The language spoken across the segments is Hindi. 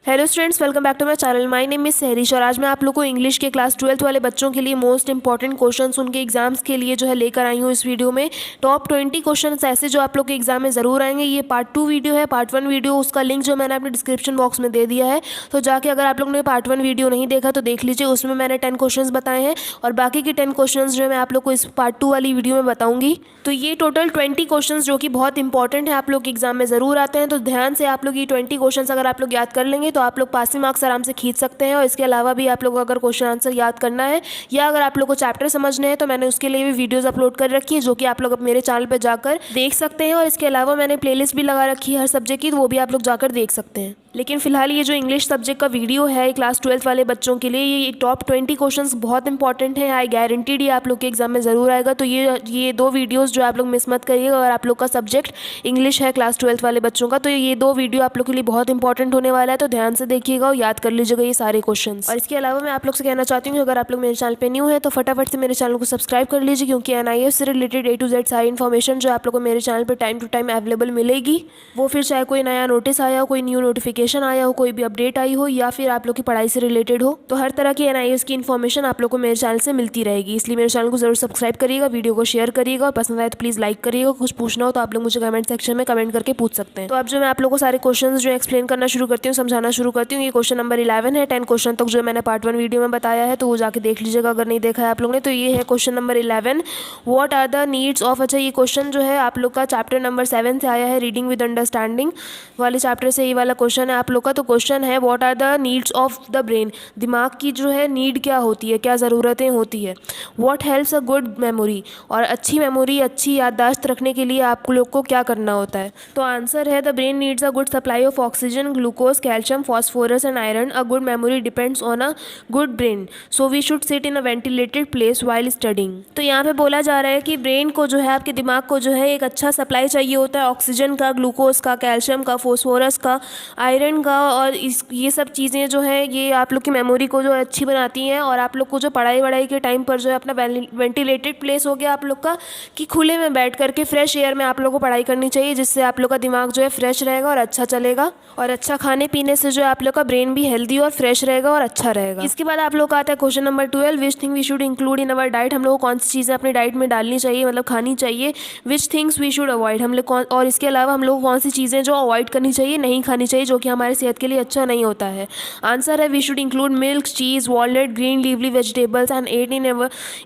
Hello students, welcome back to my channel. My name is Sehrish और आज मैं आप लोग को इंग्लिश के क्लास 12th वाले बच्चों के लिए मोस्ट इंपॉर्टेंट क्वेश्चंस उनके एग्जाम्स के लिए जो है लेकर आई हूँ इस वीडियो में। टॉप 20 क्वेश्चंस ऐसे जो आप लोग के एग्जाम में ज़रूर आएंगे। ये पार्ट 2 वीडियो है। पार्ट 1 वीडियो उसका लिंक जो मैंने अपने डिस्क्रिप्शन बॉक्स में दे दिया है, तो जाके अगर आप लोग ने पार्ट 1 वीडियो नहीं देखा तो देख लीजिए। उसमें मैंने 10 क्वेश्चन बताए हैं और बाकी के 10 क्वेश्चन जो है मैं आप लोग को इस पार्ट 2 वाली वीडियो में बताऊँगी। तो ये टोटल 20 क्वेश्चन जो कि बहुत इंपॉर्टेंट है, आप लोग के एग्जाम में ज़रूर आते हैं। तो ध्यान से आप लोग ये 20 क्वेश्चन अगर आप लोग याद कर लेंगे तो आप लोग पासिंग मार्क्स आराम से खींच सकते हैं। और इसके अलावा भी आप लोग को अगर क्वेश्चन आंसर याद करना है या अगर आप लोग को चैप्टर समझने हैं तो मैंने उसके लिए भी वीडियोस अपलोड कर रखी है, जो कि आप लोग मेरे चैनल पर जाकर देख सकते हैं। और इसके अलावा मैंने प्लेलिस्ट भी लगा रखी है हर सब्जेक्ट की, तो वो भी आप लोग जाकर देख सकते हैं। लेकिन फिलहाल ये जो इंग्लिश सब्जेक्ट का वीडियो है क्लास 12th वाले बच्चों के लिए, ये टॉप 20 क्वेश्चंस बहुत इंपॉर्टेंट है। आई गारंटीड ये आप लोग के एग्जाम में ज़रूर आएगा। तो ये दो वीडियोस जो आप लोग मिस मत करिएगा। और आप लोग का सब्जेक्ट इंग्लिश है क्लास 12th वाले बच्चों का, तो ये दो वीडियो आप लोग के लिए बहुत इंपॉर्टेंट होने वाला है। तो ध्यान से देखिएगा और याद कर लीजिएगा ये सारे क्वेश्चन। और इसके अलावा मैं आप लोग से कहना चाहती हूँ कि अगर आप लोग मेरे चैनल पर न्यू है तो फटाफट से मेरे चैनल को सब्सक्राइब कर लीजिए, क्योंकि NIS से रिलेटेड A to Z सारी इन्फॉर्मेशन जो आप लोग को मेरे चैनल पर टाइम टू टाइम अवेलेबल मिलेगी। वो फिर चाहे कोई नया नोटिस आया हो, कोई न्यू नोटिफिकेशन आया हो, कोई भी अपडेट आई हो, या फिर आप लोग की पढ़ाई से रिलेटेड हो, तो हर तरह की NIS की इन्फॉर्मेशन आप लोग को मेरे चैनल से मिलती रहेगी। इसलिए मेरे चैनल को जरूर सब्सक्राइब करिएगा, वीडियो को शेयर करिएगा और पसंद आए तो प्लीज़ लाइक करिएगा। कुछ पूछना हो तो आप लोग मुझे कमेंट सेक्शन में कमेंट करके पूछ सकते हैं। तो अब जो मैं आप लोग को सारे क्वेश्चन जो एक्सप्लेन करना शुरू करती हूँ, समझाना शुरू करती हूँ। ये क्वेश्चन नंबर 11 है। 10 क्वेश्चन तक जो मैंने पार्ट 1 वीडियो में बताया है, तो वो जाके देख लीजिएगा अगर नहीं देखा है आप लोग ने। तो ये है question number 11, what are the needs of. अच्छा, ये क्वेश्चन जो है आप लोग का चैप्टर नंबर 7 से आया है, रीडिंग विद अंडरस्टैंडिंग वाले चैप्टर से ये वाला क्वेश्चन है आप लोग का। तो क्वेश्चन है what are the needs of the brain. दिमाग की जो है नीड क्या होती है, क्या ज़रूरतें होती है। What helps a good memory, और अच्छी मेमोरी, अच्छी याददाश्त रखने के लिए आप लोग को क्या करना होता है। तो आंसर है the brain needs a good supply of oxygen, glucose, calcium, phosphorus and iron. A good memory depends on a good brain, so we should sit in a ventilated place while studying. तो यहाँ पे बोला जा रहा है कि ब्रेन को जो है, आपके दिमाग को जो है एक अच्छा सप्लाई चाहिए होता है ऑक्सीजन का, ग्लूकोज का, कैल्शियम का, फॉस्फोरस का, आयरन का। और ये सब चीज़ें जो है ये आप लोग की मेमोरी को जो अच्छी बनाती हैं। और आप लोग को जो पढ़ाई वढ़ाई के टाइम पर जो है अपना वेंटिलेटेड प्लेस हो गया आप लोग का, कि खुले में बैठ करके फ्रेश एयर में आप लोग को पढ़ाई करनी चाहिए, जिससे आप लोग का दिमाग जो है फ्रेश रहेगा और अच्छा चलेगा। और अच्छा खाने पीने से जो है आप लोग का ब्रेन भी हेल्दी और फ्रेश रहेगा और अच्छा रहेगा। इसके बाद आप लोग का आता है question number 12, which thing we should include in our diet. हम लोग को कौन सी चीज़ें अपनी डाइट में डालनी चाहिए, मतलब खानी चाहिए। Which things we should avoid, हम लोग और इसके अलावा हम लोग को कौन सी चीज़ें जो अवॉइड करनी चाहिए, नहीं खानी चाहिए, जो कि हमारी सेहत के लिए अच्छा नहीं होता है। आंसर है we should include milk, cheese, walnut, green leafy vegetables and eat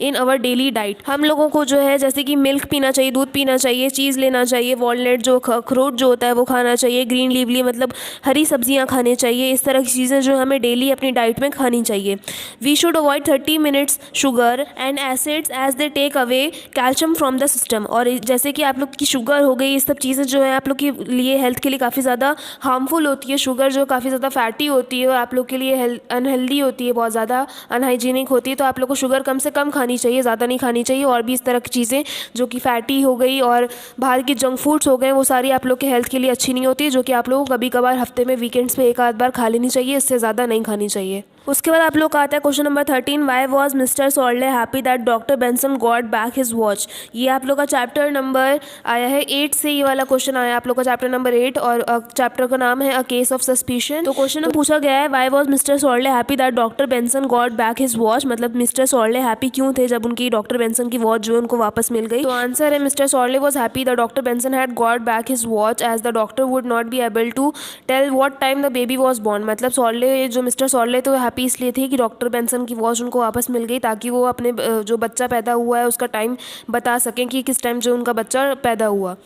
in our daily diet. हम लोगों को जो है जैसे कि मिल्क पीना चाहिए, दूध पीना चाहिए, चीज़ लेना चाहिए, वॉलनट जो अखरोट जो होता है वो खाना चाहिए, ग्रीन लीवली मतलब हरी सब्जियां खाने चाहिए। इस तरह की चीज़ें जो हमें डेली अपनी डाइट में खानी चाहिए। We should avoid 30 minutes sugar and acids as they take away calcium from the system. और जैसे कि आप लोग की शुगर हो गई, ये सब चीज़ें जो है आप लोग के लिए हेल्थ के लिए काफ़ी ज़्यादा हार्मफुल होती है। शुगर जो काफ़ी ज़्यादा फैटी होती है और आप लोग के लिए अनहेल्दी होती है, बहुत ज़्यादा अनहाइजीनिक होती है। तो आप लोग को शुगर कम से कम खानी चाहिए, ज़्यादा नहीं खानी चाहिए। और भी इस तरह की चीज़ें जो कि फैटी हो गई और बाहर की जंक फूड्स हो गए, वो सारी आप लोग के हेल्थ के लिए अच्छी नहीं होती है, जो कि आप लोगों को कभी कभार हफ्ते में वीकेंड्स पे एक आध बार खा लेनी चाहिए, इससे ज़्यादा नहीं खानी चाहिए। उसके बाद आप लोग का आता है question number 13, why was mister Soldey happy that doctor Benson got back his watch. ये आप लोग का चैप्टर नंबर आया है 8 से, ये वाला क्वेश्चन आया आप लोग का चैप्टर नंबर 8 और चैप्टर का नाम है अ केस ऑफ सस्पिशन। तो क्वेश्चन में पूछा गया है why was mister Soldey happy that doctor Benson got back his watch, मतलब मिस्टर सॉल्डे हैप्पी क्यों थे जब उनकी डॉक्टर बेंसन की वॉच जो है उनको वापस मिल गई। तो आंसर है mister Soldey was happy the doctor Benson had got back his watch as the doctor would not be able to tell what time the baby was born. मतलब सॉल्डे जो मिस्टर सॉल्डे तो हैप्पी इसलिए थे कि डॉक्टर बेंसन की वॉच उनको वापस मिल गई, ताकि वो अपने जो बच्चा पैदा हुआ है उसका टाइम बता सकें कि किस टाइम जो उनका बच्चा पैदा हुआ।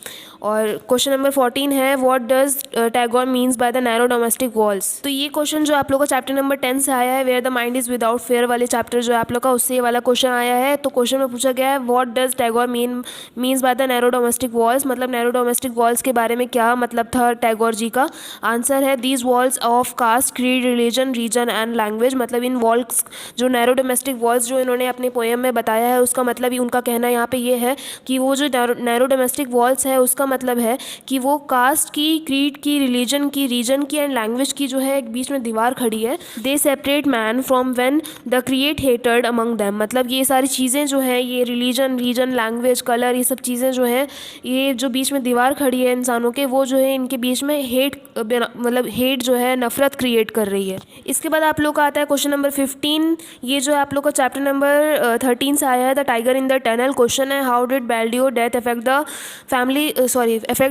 और क्वेश्चन नंबर 14 है what does Tagore means by the narrow domestic walls. तो ये क्वेश्चन जो आप लोग का चैप्टर नंबर 10 से आया है, where the mind is without fear वाले चैप्टर जो आप लोग का, उससे ये वाला क्वेश्चन आया है। तो क्वेश्चन में पूछा गया है what does Tagore means by the narrow domestic walls, मतलब नैरो डोमेस्टिक वॉल्स के बारे में क्या मतलब था टैगोर जी का। आंसर है these walls of caste, creed, religion, region and language language. मतलब इन वॉल्स जो नैरो डोमेस्टिक वॉल्स जो इन्होंने अपने पोएम में बताया है, उसका मतलब ही उनका कहना यहाँ पे ये है कि वो जो नैरो डोमेस्टिक वॉल्स है उसका मतलब है कि वो कास्ट की, क्रीड की, रिलीजन की, रीजन की एंड लैंग्वेज की जो है एक बीच में दीवार खड़ी है। They separate man from when the create hated among them. मतलब ये सारी चीज़ें जो है, ये रिलीजन, रीजन, लैंग्वेज, कलर, ये सब चीज़ें जो है, ये जो बीच में दीवार खड़ी है इंसानों के, वो जो है इनके बीच में मतलब हेट जो है, नफरत क्रिएट कर रही है। इसके बाद आप लोग का आता है क्वेश्चन नंबर 15। ये जो है आप लोग का चैप्टर नंबर 13 से आया है, the tiger in the tunnel. Question है how did Baldeo death affect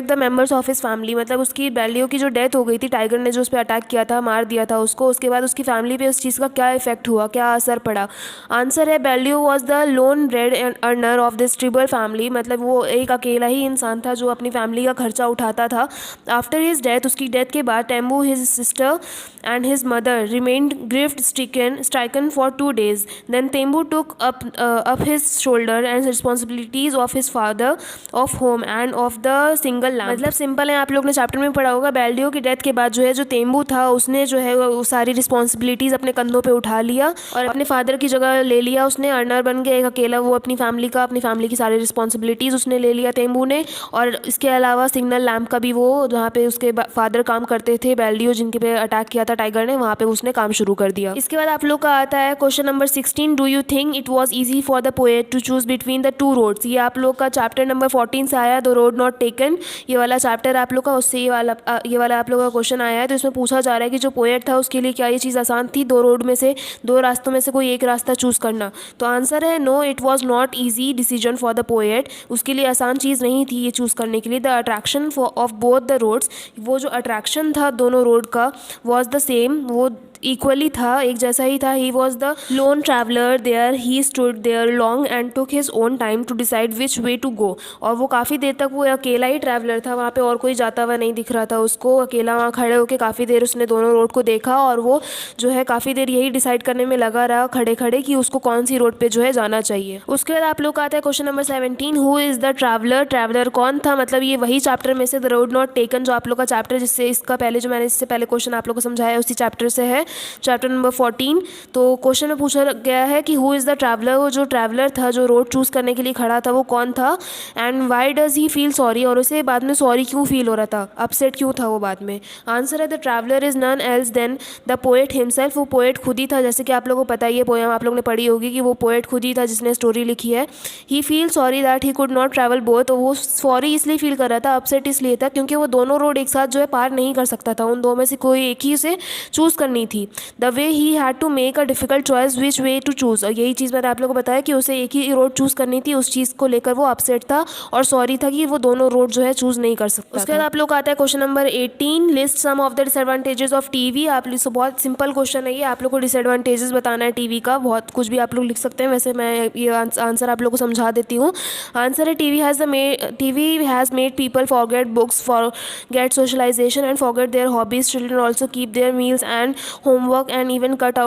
the members of his family. मतलब उसकी बेल्डियो की जो डेथ हो गई थी, टाइगर ने जो उस पर अटैक किया था, मार दिया था उसको, उसके बाद उसकी फैमिली पे उस चीज़ का क्या इफेक्ट हुआ, क्या असर पड़ा। आंसर है Baldeo was the lone bread earner of this tribal family. मतलब वो एक अकेला ही इंसान था जो अपनी फैमिली का खर्चा उठाता था। आफ्टर हिज डेथ, उसकी डेथ के बाद, Tembu, his sister and his mother remained grief-stricken for 2 days. Then Tembu took up his shoulder and responsibilities of his father, of home and of the single lamb. मतलब सिंपल है, आप लोग ने चैप्टर में पढ़ा होगा, बेल्डियो की डेथ के बाद जो है, जो तेम्बू था उसने जो है वो सारी रिस्पॉन्सिबिलिटीज़ अपने कंधों पे उठा लिया और अपने फादर की जगह ले लिया। उसने अर्नर बन के एक अकेला वो अपनी फैमिली की सारी रिस्पॉन्सिबिलिटीज़ उसने ले लिया तेम्बू ने। और इसके अलावा सिंगल लैम्प का भी, वो जहाँ पे उसके फादर काम करते थे, बेल्डियो जिनके पे अटैक किया था टाइगर ने, वहाँ पे उसने काम शुरू कर दिया। इसके बाद आप लोग का आता है question number 16। Do you think it was easy for the poet to choose between the 2 roads. ये आप लोग का चैप्टर नंबर 14 से आया, द रोड नॉट टेकन। ये वाला चैप्टर आप लोग का, उससे ये वाला आप लोग का क्वेश्चन आया है। तो इसमें पूछा जा रहा है कि जो पोएट था उसके लिए क्या ये चीज़ आसान थी, 2 रोड में से, 2 रास्तों में से कोई एक रास्ता चूज करना। तो आंसर है no, it was not easy decision for the poet. उसके लिए आसान चीज़ नहीं थी ये चूज़ करने के लिए। The attraction of both the roads, वो जो अट्रैक्शन था दोनों रोड का, वॉज द सेम, वो इक्वली था, एक जैसा ही था। He was the lone traveller there, he stood there long and took his own time to decide which way to go. और वो काफ़ी देर तक वो अकेला ही ट्रैवलर था, वहाँ पे और कोई जाता हुआ नहीं दिख रहा था उसको। अकेला वहाँ खड़े होकर काफ़ी देर उसने दोनों रोड को देखा और वो जो है काफ़ी देर यही डिसाइड करने में लगा रहा खड़े खड़े कि उसको कौन सी रोड पर जो है जाना चाहिए। उसके बाद आप लोग का आता है question number 17। Who is the traveller. Traveller कौन था। मतलब ये वही चैप्टर में से, द रोड नॉट टेकन, जो आप लोग का चैप्टर जिससे इसका पहले जो मैंने इससे पहले क्वेश्चन आप लोग को समझाया उसी चैप्टर से है, चैप्टर नंबर 14। तो क्वेश्चन में पूछा गया है कि हु इज़ द ट्रैवलर। वो जो ट्रैवलर था, जो रोड चूज़ करने के लिए खड़ा था, वो कौन था। And why does he feel sorry, और उसे बाद में सॉरी क्यों फील हो रहा था, अपसेट क्यों था वो बाद में। आंसर है the traveller is none else than the poet himself. वो पोएट खुद ही था, जैसे कि आप लोगों को पता ही है, पोएम आप लोग ने पढ़ी होगी कि वो पोएट खुद ही था जिसने स्टोरी लिखी है। He feel sorry that he could not travel both. तो वो सॉरी इसलिए फील कर रहा था, अपसेट इसलिए था क्योंकि वो दोनों रोड एक साथ जो है पार नहीं कर सकता था, उन दो में से कोई एक ही उसे चूज़ करनी थी। The way he had to make a difficult choice which way to choose. और यही चीज़ मैंने आप लोगों को बताया कि उसे एक ही रोड चूज़ करनी थी, उस चीज़ को लेकर वो अपसेट था और सॉरी था कि वो दोनों रोड जो है चूज़ नहीं कर सकता। उसके बाद आप लोग का आता है question number 18। List some of the disadvantages of TV. आप बहुत सिंपल क्वेश्चन है ये, आप लोग को डिसएडवांटेजेस बताना है टीवी का। बहुत कुछ भी आप लोग लिख सकते हैं, वैसे मैं ये आंसर आप लोग को समझा देती हूँ। आंसर है TV has made people forget books, forget socialisation and forget their hobbies. Children also keep their meals and homework and even cut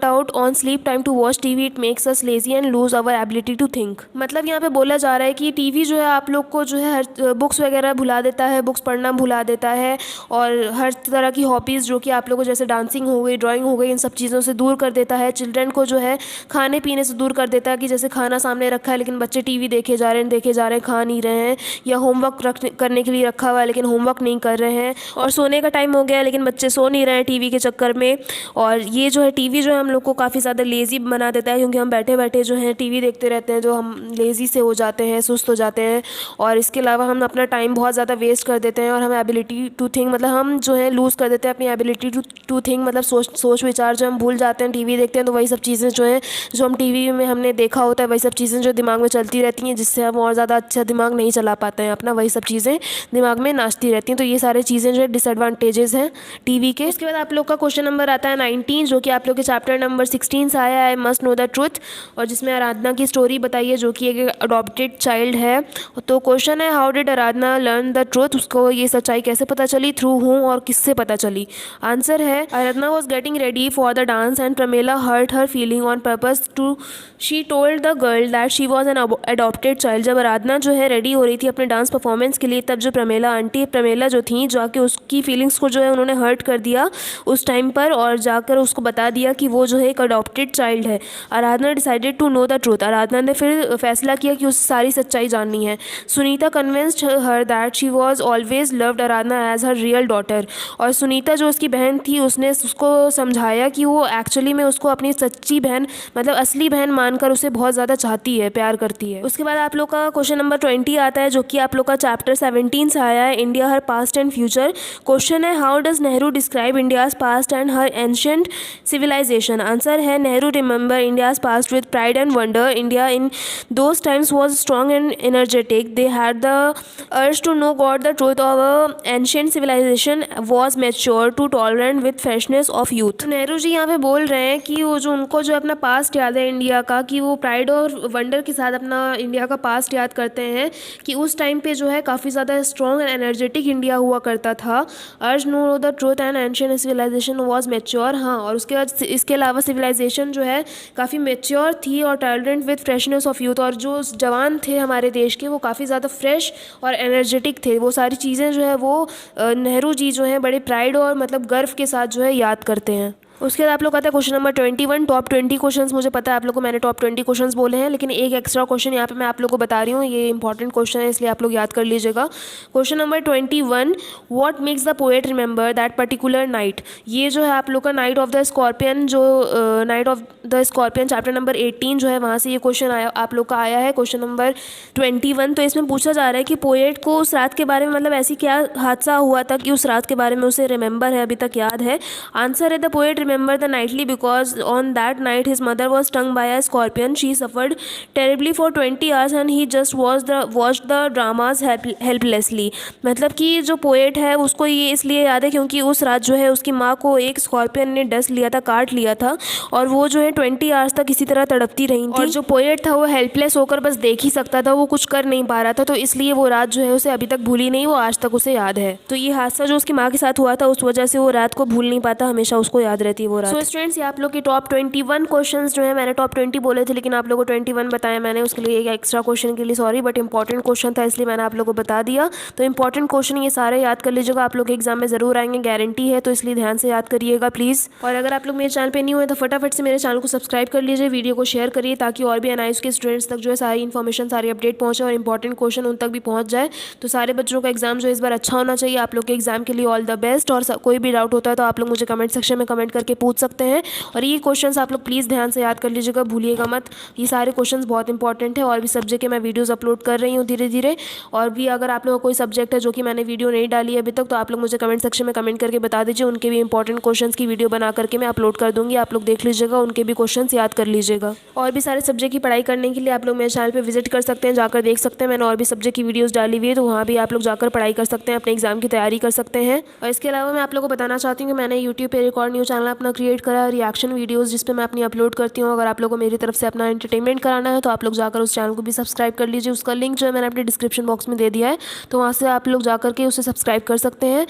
out on sleep time to watch TV. It makes us lazy and lose our ability to think. मतलब यहाँ पे बोला जा रहा है कि टीवी जो है आप लोग को जो है हर बुक्स वगैरह भुला देता है, बुक्स पढ़ना भुला देता है और हर तरह की हॉबीज़ जो कि आप लोग को जैसे डांसिंग हो गई, ड्राइंग हो गई, इन सब चीज़ों से दूर कर देता है। चिल्ड्रन को जो है खाने पीने से दूर कर देता है कि जैसे खाना सामने रखा है लेकिन बच्चे टीवी देखे जा रहे हैं, खा नहीं रहे हैं, या होमवर्क करने के लिए रखा हुआ है लेकिन होमवर्क नहीं कर रहे हैं, और सोने का टाइम हो गया है लेकिन बच्चे सो नहीं रहे हैं टीवी के चक्कर में। और ये जो है टीवी जो है हम लोग को काफ़ी ज़्यादा लेज़ी बना देता है क्योंकि हम बैठे बैठे जो है टीवी देखते रहते हैं, जो हम लेज़ी से हो जाते हैं, सुस्त हो जाते हैं। और इसके अलावा हम अपना टाइम बहुत ज़्यादा वेस्ट कर देते हैं और हम एबिलिटी टू थिंक, मतलब हम जो है लूज़ कर देते हैं अपनी एबिलिटी टू थिंक, मतलब सोच विचार जो हम भूल जाते हैं। टीवी देखते हैं तो वही सब चीज़ें जो हैं जो हम टीवी में हमने देखा होता है वही सब चीज़ें जो दिमाग में चलती रहती हैं, जिससे हम और ज़्यादा अच्छा दिमाग नहीं चला पाते हैं अपना, वही सब चीज़ें दिमाग में नाचती रहती हैं। तो ये सारी चीज़ें जो है डिसएडवांटेजेस हैं टीवी के। उसके बाद आप लोग का क्वेश्चन नंबर आता है 19, जो कि आप लोग के चैप्टर नंबर 16 से आया है, मस्ट नो द ट्रुथ, और जिसमें आराधना की स्टोरी बताई है जो कि एक अडॉप्टेड चाइल्ड है। तो क्वेश्चन है how did Aradhana learn the truth. उसको ये सच्चाई कैसे पता चली, थ्रू हूँ और किस उससे पता चली। आंसर है Aradhana was getting ready for the dance and Pramela hurt her feeling on purpose to she told the girl that she was an adopted child. जब आराधना जो है रेडी हो रही थी अपने डांस परफॉर्मेंस के लिए, तब जो प्रमेला जो थी जाके उसकी फीलिंग्स को जो है उन्होंने हर्ट कर दिया उस टाइम पर, और जाकर उसको बता दिया कि वो जो है एक अडॉप्टेड चाइल्ड है। Aradhana decided to know the truth. Aradhana ने फिर फैसला किया कि उसे सारी सच्चाई जाननी है। Sunita convinced her that she was always loved Aradhana as her real daughter. और सुनीता जो उसकी बहन थी उसने उसको समझाया कि वो एक्चुअली में उसको अपनी सच्ची बहन मतलब असली बहन मानकर उसे बहुत ज़्यादा चाहती है, प्यार करती है। उसके बाद आप लोग का क्वेश्चन नंबर 20 आता है, जो कि आप लोग का चैप्टर 17 से आया है, India her past and future. Question है how does Nehru describe India's past and her ancient civilisation. Answer है Nehru remember India's past with pride and wonder. India in those times was strong and energetic. They had the urge to know god the truth of a ancient civilisation was mature to tolerant with freshness of youth. Nehru ji यहाँ पे बोल रहे हैं कि वो जो उनको जो अपना पास्ट याद है इंडिया का, कि वो प्राइड और वंडर के साथ अपना इंडिया का पास्ट याद करते हैं कि उस टाइम पे जो है काफ़ी ज़्यादा स्ट्रॉन्ग एंड एनर्जेटिक इंडिया हुआ करता था। Urge know the truth and ancient civilisation was mature. हाँ, और उसके बाद इसके अलावा सिविलाइजेशन जो है काफ़ी मैच्योर थी और tolerant with freshness of youth. और जो जवान थे हमारे देश के वो काफ़ी ज़्यादा फ्रेश और एनर्जेटिक थे। वो सारी चीज़ें जो है वो नेहरू जी जो है बड़े प्राइड और मतलब गर्व के साथ जो है याद करते हैं। उसके बाद आप लोग कहते हैं क्वेश्चन नंबर 21। टॉप 20 क्वेश्चंस मुझे पता है आप लोग को मैंने टॉप 20 क्वेश्चंस बोले हैं, लेकिन एक एक्स्ट्रा क्वेश्चन यहाँ पे मैं आप लोग को बता रही हूँ, ये इंपॉर्टेंट क्वेश्चन है इसलिए आप लोग याद कर लीजिएगा। Question number 21, what makes the poet remember that particular night. ये जो है आप लोग का नाइट ऑफ द स्कॉर्पियन, जो night of the scorpion chapter number 18 जो है वहाँ से ये क्वेश्चन आया आप लोग का आया है, क्वेश्चन नंबर 21। तो इसमें पूछा जा रहा है कि पोएट को उस रात के बारे में मतलब ऐसी क्या हादसा हुआ था कि उस रात के बारे में उसे रिमेंबर है, अभी तक याद है। आंसर है the poet remember the Knightley because on that night his mother was stung by a scorpion. She suffered terribly for 20 hours and he just watched the dramas helplessly. मतलब कि जो पोएट है उसको ये इसलिए याद है क्योंकि उस रात जो है उसकी माँ को एक स्कॉर्पियन ने डस लिया था, काट लिया था, और वो जो है 20 आवर्स तक इसी तरह तड़पती रही थी। और जो पोएट था वो हेल्पलेस होकर बस देख ही सकता था, वो कुछ कर नहीं पा रहा था, तो इसलिए वो रात जो है उसे अभी तक भूली नहीं, वो आज तक उसे याद है। तो ये हादसा जो उसकी माँ के साथ हुआ था उस वजह से वो रात को भूल नहीं पाता, हमेशा उसको याद रहती है वो रात। स्टूडेंट्स, ये आप लोग के टॉप 21 क्वेश्चंस जो है मैंने टॉप 20 बोले थे लेकिन आप लोगों को 21 बताया मैंने, उसके लिए एक एक्स्ट्रा क्वेश्चन के लिए सॉरी, बट इंपॉर्टेंट क्वेश्चन था इसलिए मैंने आप लोगों को बता दिया। तो इंपॉर्टेंट क्वेश्चन ये सारे याद कर लीजिएगा, आप लोग के एग्जाम में जरूर आएंगे, गारंटी है, तो इसलिए ध्यान से याद करिएगा प्लीज़। और अगर आप लोग मेरे चैनल पर नहीं हुए तो फटाफट से मेरे चैनल को सब्सक्राइब कर लीजिए, वीडियो को शेयर करिए ताकि और भी एनआईएस के स्टूडेंट्स तक जो है सारी इन्फॉर्मेशन सारी अपडेट पहुँचे और इंपॉर्टेंट क्वेश्चन उन तक भी पहुँच जाए। तो सारे बच्चों का एग्जाम जो इस बार अच्छा होना चाहिए। आप लोग के एग्जाम के लिए ऑल द बेस्ट, और कोई भी डाउट होता है तो आप लोग मुझे कमेंट सेक्शन में कमेंट करके पूछ सकते हैं। और ये क्वेश्चंस आप लोग प्लीज़ ध्यान से याद कर लीजिएगा, भूलिएगा मत, ये सारे क्वेश्चंस बहुत इंपॉर्टेंट है। और भी सब्जेक्ट के मैं वीडियोस अपलोड कर रही हूँ धीरे धीरे, और भी अगर आप लोगों को कोई सब्जेक्ट है जो कि मैंने वीडियो नहीं डाली है अभी तक तो आप लोग मुझे कमेंट सेक्शन में कमेंट करके बता दीजिए, उनके भी इंपॉर्टेंट क्वेश्चंस की वीडियो बना करके मैं अपलोड कर दूँगी, आप लोग देख लीजिएगा, उनके भी क्वेश्चन याद कर लीजिएगा। और भी सारे सब्जेक्ट की पढ़ाई करने के लिए आप लोग मेरे चैनल पर विजिट कर सकते हैं, जाकर देख सकते हैं, मैंने और भी सब्जेक्ट की वीडियोज़ डाली हुई है, तो वहाँ भी आप लोग जाकर पढ़ाई कर सकते हैं, अपने एग्जाम की तैयारी कर सकते हैं। और इसके अलावा मैं आप लोगों को बताना चाहती हूँ कि मैंने यूट्यूब पर एक और न्यू चैनल अपना क्रिएट करा, रिएक्शन वीडियोज़, जिस पर मैं अपनी अपलोड करती हूँ। अगर आप लोगों को मेरी तरफ से अपना एंटरटेनमेंट कराना है तो आप लोग जाकर उस चैनल को भी सब्सक्राइब कर लीजिए, उसका लिंक जो है मैंने अपने डिस्क्रिप्शन बॉक्स में दे दिया है, तो वहाँ से आप लोग जाकर के उसे सब्सक्राइब कर सकते हैं।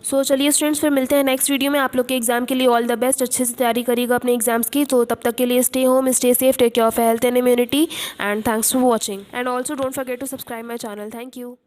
सो चलिए स्टूडेंट्स, फिर मिलते हैं नेक्स्ट वीडियो में। आप लोग के एग्जाम के लिए ऑल द बेस्ट, अच्छे से तैयारी करिएगा अपने एग्जाम्स की। तो तब तक के लिए stay home, stay safe, take care of health and immunity, and thanks for watching, and also don't forget to subscribe my channel. Thank you.